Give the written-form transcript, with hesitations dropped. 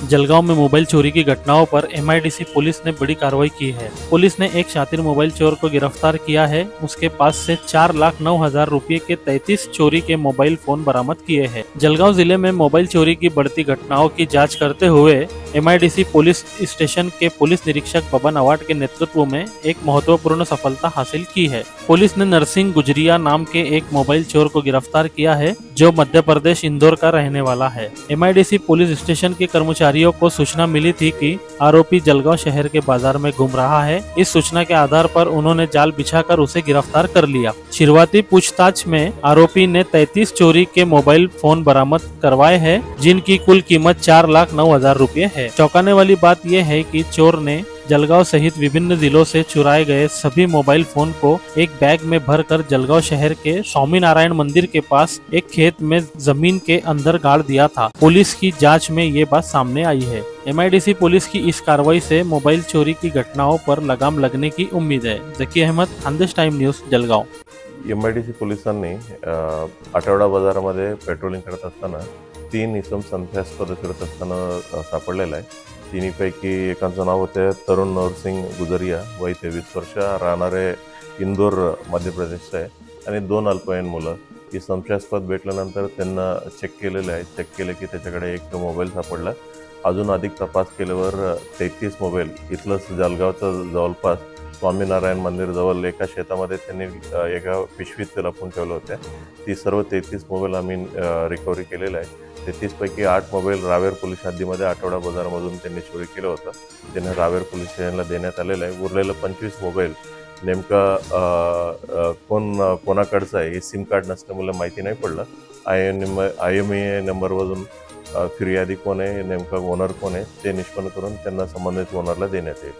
जलगांव में मोबाइल चोरी की घटनाओं पर एमआईडीसी पुलिस ने बड़ी कार्रवाई की है। पुलिस ने एक शातिर मोबाइल चोर को गिरफ्तार किया है। उसके पास से 4,09,000 रुपये के 33 चोरी के मोबाइल फोन बरामद किए हैं। जलगांव जिले में मोबाइल चोरी की बढ़ती घटनाओं की जांच करते हुए एमआईडीसी पुलिस स्टेशन के पुलिस निरीक्षक बबन अवार्ड के नेतृत्व में एक महत्वपूर्ण सफलता हासिल की है। पुलिस ने नरसिंह गुजरिया नाम के एक मोबाइल चोर को गिरफ्तार किया है, जो मध्य प्रदेश इंदौर का रहने वाला है। एमआईडीसी पुलिस स्टेशन के कर्मचारियों को सूचना मिली थी कि आरोपी जलगांव शहर के बाजार में घूम रहा है। इस सूचना के आधार पर उन्होंने जाल बिछाकर उसे गिरफ्तार कर लिया। शुरुआती पूछताछ में आरोपी ने 33 चोरी के मोबाइल फोन बरामद करवाए हैं, जिनकी कुल कीमत 4,09,000 रुपये है। चौंकाने वाली बात यह है कि चोर ने जलगांव सहित विभिन्न जिलों से चुराए गए सभी मोबाइल फोन को एक बैग में भरकर जलगांव शहर के स्वामी नारायण मंदिर के पास एक खेत में जमीन के अंदर गाड़ दिया था। पुलिस की जांच में ये बात सामने आई है। एमआईडीसी पुलिस की इस कार्रवाई से मोबाइल चोरी की घटनाओं पर लगाम लगने की उम्मीद है। Zaki Ahmed, Khandesh time news, Jalgaon. MIDC पोलिसांनी आठवडा बाजारामध्ये पेट्रोलिंग करत असताना 3 इसम संशयास्पद फिरत असताना सापडलेला आहे। तिन्हीपैकी एकाचं नाव होते तरुण नरसिंग गुजरिया, वय 23 वर्ष, राहणारे इंदोर मध्य प्रदेशचे आहे आणि 2 अल्पवयीन मुलं। ही संशयास्पद भेटल्यानंतर त्यांना चेक केलेले आहे। चेक केले की त्याच्याकडे एक मोबाईल सापडला। अजून अधिक तपास केल्यावर 33 मोबाईल इथलंच जळगावचं जवळपास स्वामीनारायण मंदिर जवळ एका शेतामध्ये त्यांनी एका पिशवीत लपवून ठेवले होते। ती सर्व 33 मोबाईल आम्ही रिकव्हरी केलेले आहे। 33 पैकी 8 मोबाईल रावेर पोलीस हद्दीमध्ये आठवडा बाजारामधून त्यांनी चोरी केलं होतं। त्यांना रावेर पोलीस स्टेशनला देण्यात आलेलं आहे। उरलेलं 25 मोबाईल नेमका कोणाकडचं आहे हे सिम कार्ड नसल्यामुळे माहिती नाही पडलं। IMEI नंबरवरून फिर्यादी कोण आहे, नेमका ओनर कोण आहे ते निष्पन्न करून त्यांना संबंधित ओनरला देण्यात येईल।